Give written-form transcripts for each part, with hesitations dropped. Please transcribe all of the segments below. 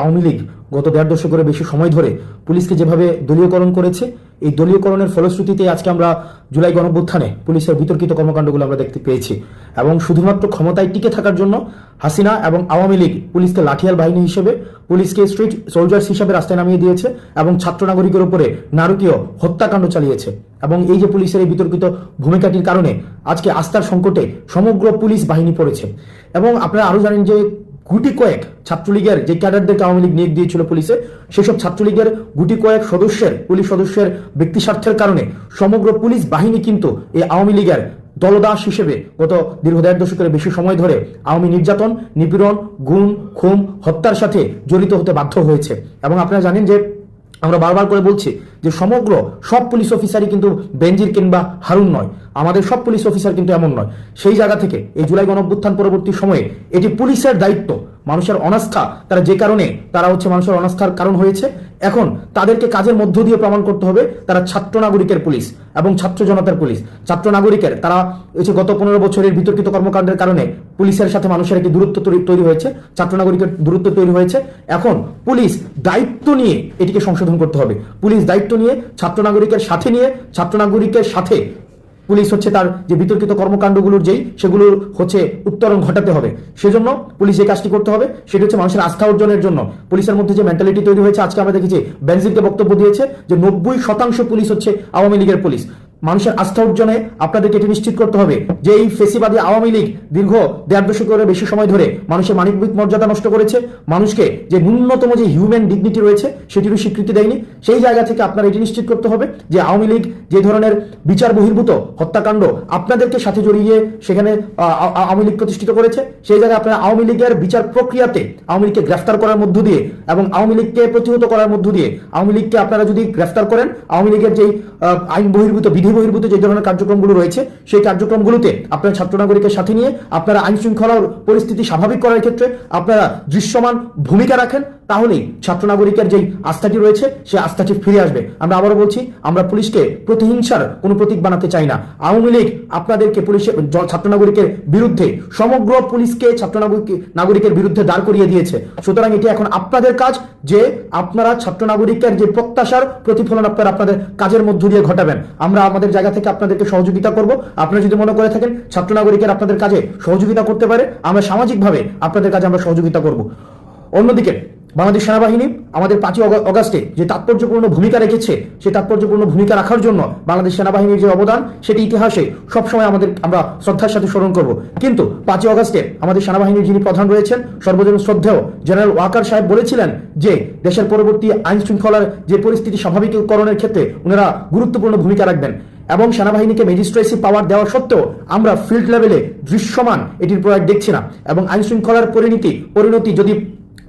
আওয়ামী লীগ গত 1.5 দশকের বেশি সময় ধরে পুলিশকে যেভাবে দলীয়করণ করেছে, এই দলীয়করণের ফলশ্রুতিতে আজকে আমরা জুলাই গণঅভ্যুত্থানে পুলিশের বিতর্কিত কর্মকাণ্ডগুলো আমরা দেখতে পেয়েছি। এবং শুধুমাত্র ক্ষমতায় টিকে থাকার জন্য হাসিনা এবং আওয়ামী লীগ পুলিশকে লাঠিয়াল বাহিনী হিসেবে, পুলিশকে স্ট্রিট সোলজার্স হিসেবে রাস্তায় নামিয়ে দিয়েছে এবং ছাত্র নাগরিকের উপরে নারকীয় হত্যাকাণ্ড চালিয়েছে। এবং এই যে পুলিশের এই বিতর্কিত ভূমিকাটির কারণে আজকে আস্থার সংকটে সমগ্র পুলিশ বাহিনী পড়েছে। এবং আপনারা আরো জানেন যে গুটি কয়েক ছাত্রলীগের যে ক্যাডারদেরকে আওয়ামী লীগ নিয়োগ দিয়েছিল পুলিশে, সেসব ছাত্রলীগের গুটি কয়েক পুলিশ সদস্যের ব্যক্তি স্বার্থের কারণে সমগ্র পুলিশ বাহিনী কিন্তু এই আওয়ামী লীগের দলদাস হিসেবে গত দীর্ঘ 1.5 দশকের বেশি সময় ধরে আওয়ামী নির্যাতন, নিপীড়ন, গুম, খুন, হত্যার সাথে জড়িত হতে বাধ্য হয়েছে। এবং আপনারা জানেন যে আমরা বারবার করে বলছি যে সমগ্র সব পুলিশ অফিসারই কিন্তু বেনজির কিংবা হারুন নয়, আমাদের সব পুলিশ অফিসার কিন্তু এমন নয়। সেই জায়গা থেকে এই জুলাই গণঅভ্যুত্থান পরবর্তী সময়ে এটি পুলিশের দায়িত্ব, মানুষের অনাস্থা তারা যে কারণে তারা মানুষের অনাস্থার কারণ হয়েছে, এখন তাদেরকে কাজের মধ্য দিয়ে প্রমাণ করতে হবে তারা ছাত্র নাগরিকের পুলিশ এবং ছাত্র জনতার পুলিশ। ছাত্র নাগরিকের তারা গত 15 বছরের বিতর্কিত কর্মকাণ্ডের কারণে পুলিশের সাথে মানুষের একটি দূরত্ব তৈরি হয়েছে, ছাত্র নাগরিকের দূরত্ব তৈরি হয়েছে। এখন পুলিশ দায়িত্ব নিয়ে এটিকে সংশোধন করতে হবে। পুলিশ দায়িত্ব নিয়ে ছাত্র নাগরিকের সাথে পুলিশ তার যে বিতর্কিত কর্মকাণ্ডগুলোর সেগুলোর উত্তরণ ঘটাতে হবে। সেজন্য পুলিশ যে কাজটি করতে হবে সেটি মানুষের আস্থা অর্জনের জন্য পুলিশের মধ্যে যে মেন্টালিটি তৈরি হয়েছে। আজকে আমরা দেখেছি বেনজিরকে বক্তব্য দিয়েছে যে 90% পুলিশ আওয়ামী লীগের পুলিশ। মানুষের আস্থা অর্জনে আপনাদেরকে এটি নিশ্চিত করতে হবে যে এই ফেসিবাদী আওয়ামী লীগ দীর্ঘ 1.5 দশকের বেশি সময় ধরে মানুষের মানবিক মর্যাদা নষ্ট করেছে, মানুষকে যে ন্যূনতম যে হিউম্যান ডিগনিটি রয়েছে সেটিরও স্বীকৃতি দেয়নি। সেই জায়গা থেকে আপনারা এটি নিশ্চিত করতে হবে যে আওয়ামী লীগ যে ধরনের বিচার বহির্ভূত হত্যাকাণ্ড আপনাদেরকে সাথে জড়িয়ে সেখানে আওয়ামী লীগ প্রতিষ্ঠিত করেছে, সেই জায়গায় আপনারা আওয়ামী লীগের বিচার প্রক্রিয়াতে আওয়ামী লীগকে গ্রেফতার করার মধ্য দিয়ে এবং আওয়ামী লীগকে প্রতিহত করার মধ্য দিয়ে আওয়ামী লীগকে আপনারা যদি গ্রেফতার করেন, আওয়ামী লীগের যে আইন বহির্ভূত বিধি বহির্ভূত যে ধরনের কার্যক্রমগুলো রয়েছে সেই কার্যক্রমগুলোতে আপনারা ছাত্র নাগরিকের সাথে নিয়ে আপনারা আইন শৃঙ্খলার পরিস্থিতি স্বাভাবিক করার ক্ষেত্রে আপনারা দৃশ্যমান ভূমিকা রাখেন, তাহলেই ছাত্র নাগরিকের যে আস্থাটি রয়েছে সেই আস্থাটি ফিরে আসবে। আমরা আবারও বলছি, আমরা পুলিশকে প্রতিহিংসার কোনো প্রতীক বানাতে চাই না। আওয়ামী লীগ আপনাদেরকে পুলিশের ছাত্র নাগরিকের বিরুদ্ধে সমগ্র পুলিশকে ছাত্র নাগরিকের বিরুদ্ধে দাঁড় করিয়ে দিয়েছে। সুতরাং এটি এখন আপনাদের কাজ যে আপনারা ছাত্র নাগরিকের যে প্রত্যাশার প্রতিফলন আপনাদের কাজের মধ্য দিয়ে ঘটাবেন। আমরা আমাদের জায়গা থেকে আপনাদেরকে সহযোগিতা করব। আপনারা যদি মনে করে থাকেন ছাত্র নাগরিকের আপনাদের কাজে সহযোগিতা করতে পারে, আমরা সামাজিকভাবে আপনাদের কাজে আমরা সহযোগিতা করব। অন্যদিকে বাংলাদেশ সেনাবাহিনী আমাদের 5ই অগাস্টে যে তাৎপর্যপূর্ণ ভূমিকা রেখেছে, সেই তাৎপর্যপূর্ণ ভূমিকা রাখার জন্য বাংলাদেশ সেনাবাহিনীর যে অবদান সেটি ইতিহাসে সবসময় আমরা শ্রদ্ধার সাথে স্মরণ করব। কিন্তু 5ই অগাস্টে আমাদের সেনাবাহিনীর যিনি প্রধান রয়েছেন সর্বজন শ্রদ্ধেয় জেনারেল ওয়াকার সাহেব বলেছিলেন যে দেশের পরবর্তী আইন শৃঙ্খলার যে পরিস্থিতি স্বাভাবিকীকরণের ক্ষেত্রে ওনারা গুরুত্বপূর্ণ ভূমিকা রাখবেন এবং সেনাবাহিনীকে ম্যাজিস্ট্রেসি পাওয়ার দেওয়া সত্ত্বেও আমরা ফিল্ড লেভেলে দৃশ্যমান এটির প্রয়োগ দেখছি না। এবং আইন শৃঙ্খলার পরিণতি যদি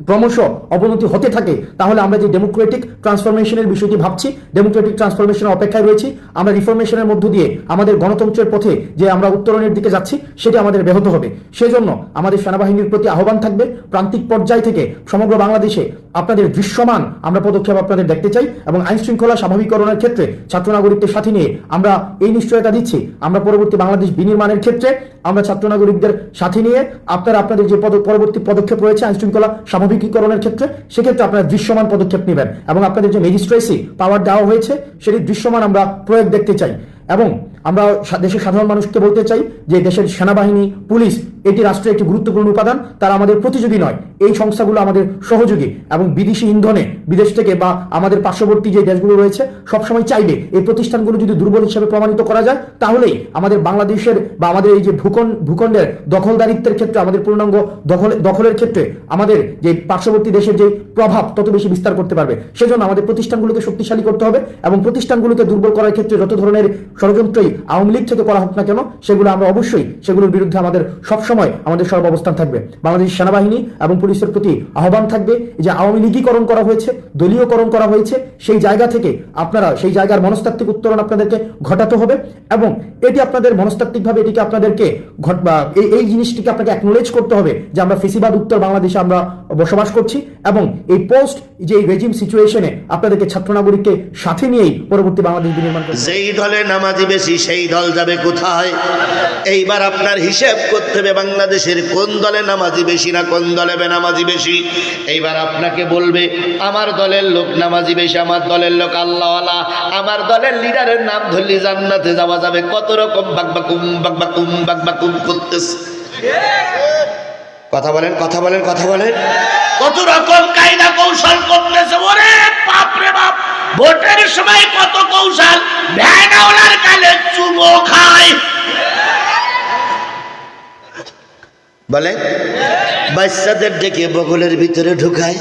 ক্রমশ অবনতি হতে থাকে তাহলে আমরা যে ডেমোক্রেটিক ট্রান্সফরমেশনের বিষয়টি ভাবছি, ডেমোক্রেটিক ট্রান্সফরমেশনের অপেক্ষায় রয়েছি, আমরা রিফরমেশনের মধ্য দিয়ে আমাদের গণতন্ত্রের পথে যে আমরা উত্তরণের দিকে যাচ্ছি সেটি আমাদের ব্যাহত হবে। সেজন্য আমাদের সেনাবাহিনীর প্রতি আহ্বান থাকবে প্রান্তিক পর্যায় থেকে সমগ্র বাংলাদেশে আপনাদের দৃশ্যমান আমরা পদক্ষেপ আপনাদের দেখতে চাই। এবং আইন শৃঙ্খলা স্বাভাবিককরণের ক্ষেত্রে ছাত্র নাগরিকদের সাথে নিয়ে আমরা এই নিশ্চয়তা দিচ্ছি, আমরা পরবর্তী বাংলাদেশ বিনির্মাণের ক্ষেত্রে আমরা ছাত্র নাগরিকদের সাথে নিয়ে আপনাদের যে পরবর্তী পদক্ষেপ রয়েছে আইন শৃঙ্খলা স্বাভাবিকীকরণের ক্ষেত্রে, সেক্ষেত্রে আপনারা দৃশ্যমান পদক্ষেপ নেবেন এবং আপনাদের যে ম্যাজিস্ট্রেসি পাওয়ার দেওয়া হয়েছে সেটি দৃশ্যমান আমরা প্রয়োগ দেখতে চাই। এবং আমরা দেশের সাধারণ মানুষকে বলতে চাই যে দেশের সেনাবাহিনী, পুলিশ এটি রাষ্ট্রের একটি গুরুত্বপূর্ণ উপাদান, তারা আমাদের প্রতিযোগী নয়, এই সংস্থাগুলো আমাদের সহযোগী। এবং বিদেশি ইন্ধনে বিদেশ থেকে বা আমাদের পার্শ্ববর্তী যে দেশগুলো রয়েছে সবসময় চাইবে এই প্রতিষ্ঠানগুলো যদি দুর্বল হিসেবে প্রমাণিত করা যায় তাহলেই আমাদের বাংলাদেশের বা আমাদের এই যে ভূখণ্ডের দখলদারিত্বের ক্ষেত্রে, আমাদের পূর্ণাঙ্গ দখলের ক্ষেত্রে আমাদের যে পার্শ্ববর্তী দেশের যে প্রভাব তত বেশি বিস্তার করতে পারবে। সেজন্য আমাদের প্রতিষ্ঠানগুলোকে শক্তিশালী করতে হবে এবং প্রতিষ্ঠানগুলোকে দুর্বল করার ক্ষেত্রে যত ধরনের ষড়যন্ত্রই আওয়ামী লীগ থেকে করা হোক না কেন সেগুলো আমরা অবশ্যই সেগুলোর বিরুদ্ধে আমাদের সবসময় আমাদের সর্ব অবস্থান থাকবে। বাংলাদেশ সেনাবাহিনী এবং পুলিশের প্রতি আহ্বান থাকবে যে আওয়ামী লীগীকরণ করা হয়েছে, দলীয়করণ করা হয়েছে, সেই জায়গা থেকে আপনারা সেই জায়গার মনস্তাত্ত্বিক উত্তরণ আপনাদেরকে ঘটাতে হবে এবং এটি আপনাদের মনস্তাত্ত্বিকভাবে এটিকে আপনাদেরকে এই জিনিসটিকে আপনাকে অ্যাকনোলেজ করতে হবে যে আমরা ফেসিবাদ উত্তর বাংলাদেশে আমরা বসবাস করছি এবং এই পোস্ট যে রেজিম সিচুয়েশনে আপনাদেরকে ছাত্র নাগরিককে সাথে নিয়েই পরবর্তী বাংলাদেশ বিনির্মাণ করতে হবে। যেই দলে নামাজি বেশি সেই দল যাবে কোথায়? এইবার আপনার হিসেব করতে হবে বাংলাদেশের কোন দলে নামাজি বেশি না কোন দলে বেনামাজি বেশি। এইবার আপনাকে বলবে আমার দলের লোক নামাজি বেশি, আমার দলের লোক আল্লাহওয়ালা, আমার দলের লিডারের নাম ধরলি জান্নাতে যাওয়া যাবে। কত রকম বাকবাকুম করতেছে। কথা বলেন, কথা বলেন, কথা বলেন। কত রকম কায়দা কৌশল করতেছে। ওরে বাপ রে বাপ, ভোটের সময় কত কৌশল। ভ্যানওয়ালার গালে চুমো খায়, বলে বাচ্চাদের ডেকে বগলের ভিতরে ঢুকায়,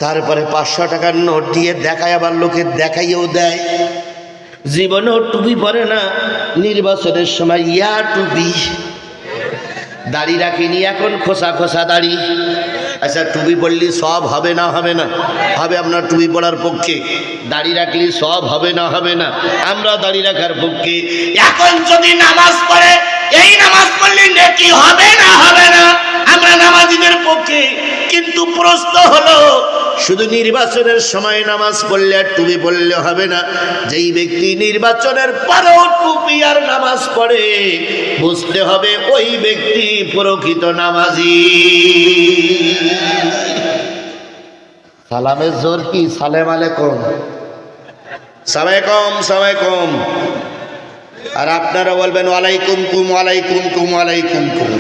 তারপরে 500 টাকার নোট দিয়ে দেখায়, আবার লোকে দেখাইও দেয়। জীবনেও টুপি পরে না, নির্বাচনের সময় ইয়া টুপি। দাড়ি রাখিনি, এখন খোসা খোসা দাড়ি। আচ্ছা, টুপি পড়লি সব হবে না? হবে না, হবে। আপনার টুপি পড়ার পক্ষে। দাড়ি রাখলি সব হবে না? হবে না। আমরা দাড়ি রাখার পক্ষে। এখন যদি নামাজ পড়ে, এই নামাজ পড়লে নেকি হবে না? হবে না। আমরা নামাজিদের পক্ষে। কিন্তু প্রশ্ন হলো, শুধু নির্বাচনের সময় নামাজ পড়লে আর টুপি পড়লে হবে না। যেই ব্যক্তি নির্বাচনের পরেও টুপি আর নামাজ পড়ে, বুঝতে হবে ওই ব্যক্তি প্রকৃত নামাজি। সালামের জোর কি? সালাম আলাইকুম, সালাইকুম, সালাইকুম। আর আপনারা বলবেন ওয়ালাইকুম কুম, ওয়ালাইকুম কুম, ওয়ালাইকুম কুম।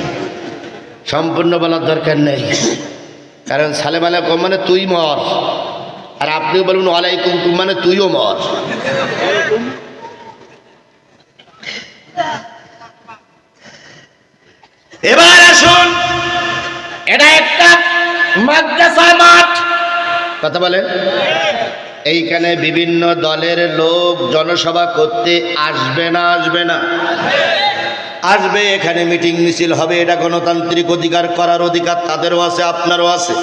সম্পূর্ণ বলার দরকার নেই, কারণ সালাম আলাইকুম মানে তুই মর, আর আপনিও বলুন ওয়ালাইকুম কুম মানে তুইও মর। এবার আসুন, এটা একটা মাদ্রাসা মাঠ। কথা বলেন। এইখানে বিভিন্ন দলের লোক জনসভা করতে আসবে না? আসবে না? আসবে। এখানে মিটিং মিছিল হবে, এটা গণতান্ত্রিক অধিকার, করার অধিকার তাদেরও আছে, আপনারও আছে।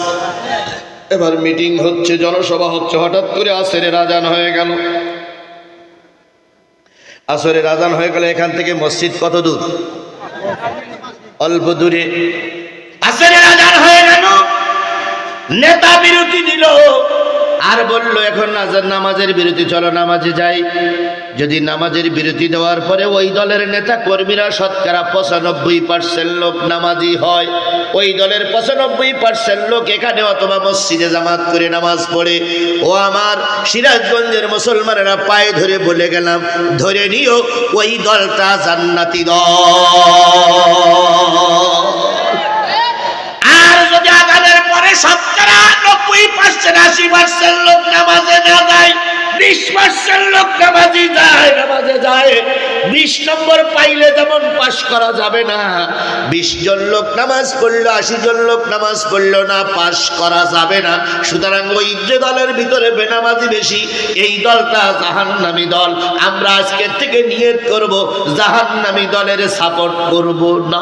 এবার মিটিং হচ্ছে, জনসভা হচ্ছে, হঠাৎ করে আসরের আজান হয়ে গেল। আসরের আজান হয়ে গেল, এখান থেকে মসজিদ কত দূর? অল্প দূরে। আসরের আজান হয়ে গেল, নেতা বিরতি দিল আর বলল এখন নামাজের বিরতি, চলো নামাজে যাই। যদি নামাজের বিরতি দেওয়ার পরে ওই দলের নেতা কর্মীরা শতকরা 95% লোক নামাজি হয়, ওই দলের 95% লোক এখানে অথবা মসজিদে জামাত করে নামাজ পড়ে, ও আমার সিরাজগঞ্জের মুসলমানেরা পায়ে ধরে বলে গেলাম, ধরে নিও ওই দলটা জান্নাতি দল। আর যদি আজানের পরে শতকরা 90% 80% লোক নামাজে না যায়, 20% লোক নামাজি যায়, নামাজে যায়, 20 নম্বর পাইলে যেমন পাশ করা যাবে না, 20 জন লোক নামাজ পড়লো, 80 জন লোক নামাজ পড়লো না, পাশ করা যাবে না। সুতরাং ওই যে দলের ভিতরে বেনামাজি বেশি, এই দলটা জাহান্নামী দল। আমরা আজকের থেকে নিয়ত করব জাহান্নামী দলের সাপোর্ট করব না।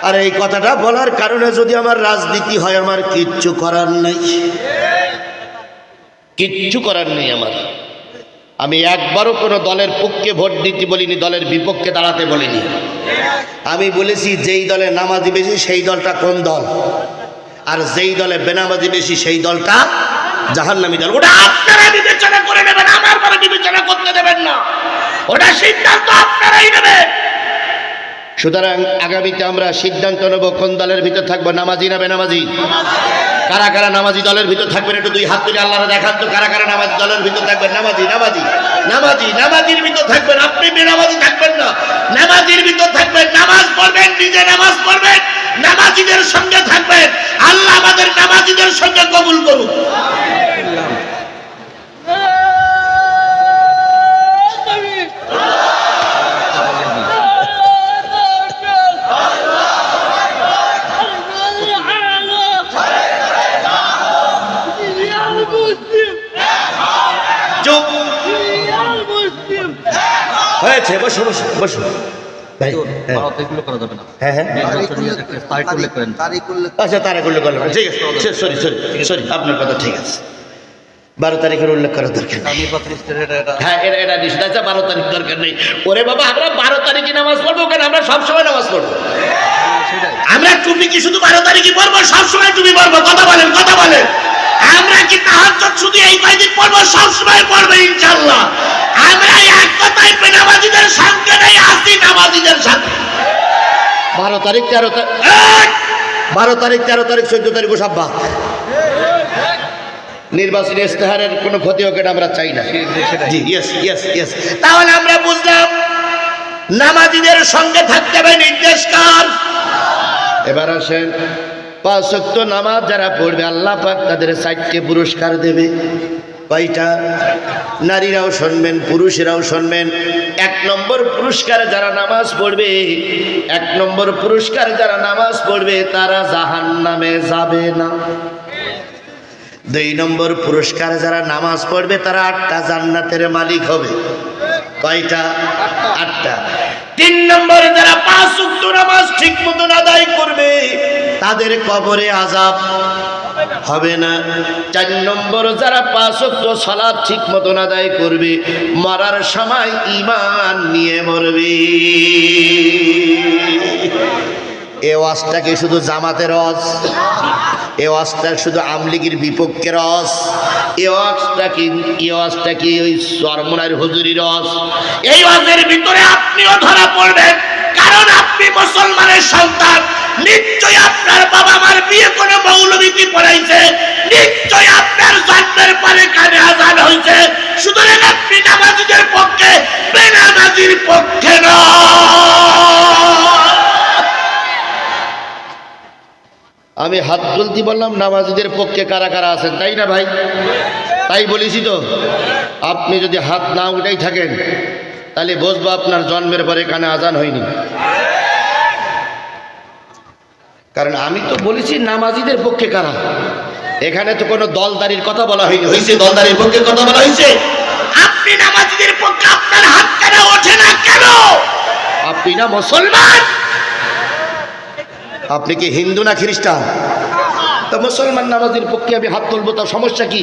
আর এই কথাটা বলার কারণে যদি আমার রাজনীতি হয়, আমার কিচ্ছু করার নাই, কিচ্ছু করার নেই আমার। আমি একবারও কোনো দলের পক্ষে ভোট দিতে বলিনি, দলের বিপক্ষে দাঁড়াতে বলিনি। আমি বলেছি যেই দলে নামাজি বেশি সেই দলটা কোন দল, আর যেই দলে বেনামাজি বেশি সেই দলটা জাহান্নামী দল। ওটা আপনারা বিবেচনা করে নেবেন, আমার পরে বিবেচনা করতে দেবেন না। ওটা সিদ্ধান্ত আপনারাই নেবেন। সুতরাং আগামীতে আমরা সিদ্ধান্ত নেব কোন দলের ভিতর থাকবো, নামাজি না বেনামাজি। কারা কারা নামাজি দলের ভিতর থাকবেন একটু দুই হাত তুলে আল্লাহরা দেখান তো, কারা কারা নামাজি দলের ভিতর থাকবেন? নামাজি, নামাজি, নামাজি, নামাজির ভিতর থাকবেন। আপনি বেনামাজি থাকবেন না, নামাজির ভিতর থাকবেন, নামাজ পড়বেন, নিজে নামাজ পড়বেন, নামাজিদের সঙ্গে থাকবেন। আল্লাহ আমাদের নামাজিদের সঙ্গে কবুল করুন। হয়েছে, বসো বসো বসো ভাই। হ্যাঁ হ্যাঁ, আচ্ছা তারিখ উল্লেখ করলাম, ঠিক আছে। সরি সরি সরি, আপনার কথা ঠিক আছে। 12 তারিখের উল্লেখ করার দরকার নেই। হ্যাঁ, এটা নিশ্চিত। আচ্ছা 12 তারিখ দরকার নেই। ওরে বাবা, আমরা 12 তারিখে নামাজ পড়বো কেন? আমরা সবসময় নামাজ পড়বো। আমরা টুপি কি শুধু 12 তারিখে পড়বো? সবসময় টুপি পড়বো। কথা বলেন, কথা বলেন। আমরা কি তাহাজ্জুদ তাহাজ্জুদ শুধু এই কয়দিন পড়বো, সবসময় পড়বে ইনশাআল্লাহ। আমরা এক কথায় বেনামাজিদের সঙ্গে নেই, আসি নামাজিদের সাথে। 12 তারিখ 13 তারিখ 12 তারিখ 13 তারিখ 14 তারিখ সব বাদ। নির্বাচনী ইস্তেহারের কোনো ক্ষতি হোক এটা আমরা চাই না। জি ইয়েস ইয়েস ইয়েস। তাহলে আমরা বুঝলাম নামাজিদের সঙ্গে থাকতে হবে, নির্দেশ কার? এবার আসেন 5 ওয়াক্ত নামাজ যারা পড়বে আল্লাহ পাক তাদের 4টে পুরস্কার দেবে। কয়টা? নারীরাও শুনবেন, পুরুষেরাও শুনবেন। 1 নম্বর পুরস্কার যারা নামাজ পড়বে, 1 নম্বর পুরস্কার যারা নামাজ পড়বে তারা জাহান্নামে যাবে না। 2 নম্বর পুরস্কার যারা নামাজ পড়বে তারা 8টা জান্নাতের মালিক হবে। কয়টা? 8টা। 3 নম্বর যারা 5 ওয়াক্ত নামাজ ঠিক মতন আদায় করবে তাদের কবরে আযাব হবে না। 4 নম্বর যারা 5 ওয়াক্ত সালাত ঠিক মতন আদায় করবে মরার সময় ঈমান নিয়ে মরবে। এই ওয়াজটা কি শুধু জামাতের ওয়াজ? এই ওয়াজটা শুধু আমলিগির বিপক্ষের ওয়াজ? এই ওয়াজটা কি ওই চরমনার হুজুরির ওয়াজ? এই ওয়াজের ভিতরে আপনিও ধরা পড়বেন, কারণ আপনি মুসলমানের সন্তান। নিশ্চয়ই আপনার বাবা মার বিয়ে করে মৌলবীতি পড়াইছে, নিশ্চয়ই আপনার জন্মের পরে কানে আযান হয়েছে। সুতরাং আপনি নামাজীদের পক্ষে, বেনামাজির পক্ষে নয়। আমি হাত তুলতে বললাম নামাজীদের পক্ষে কারা কারা আছেন, তাই না ভাই? তাই বলেছি তো। আপনি যদি হাত না উঠাই থাকেন তাহলে বুঝবো আপনার জন্মের পরে কানে আযান হয়নি। কারণ আমি তো বলেছি নামাজীদের পক্ষে কারা। এখানে তো কোনো দলদারির কথা বলা হয়নি। হয়েছে দলদারির পক্ষে কথা বলা হয়েছে। আপনি নামাজীদের পক্ষে, আপনার হাত কেন ওঠে না কেন? আপনি না মুসলমান? আপনি কি হিন্দু না খ্রিস্টান? তো মুসলমান নামাজের পক্ষে আমি হাত তুলবো, তার সমস্যা কি?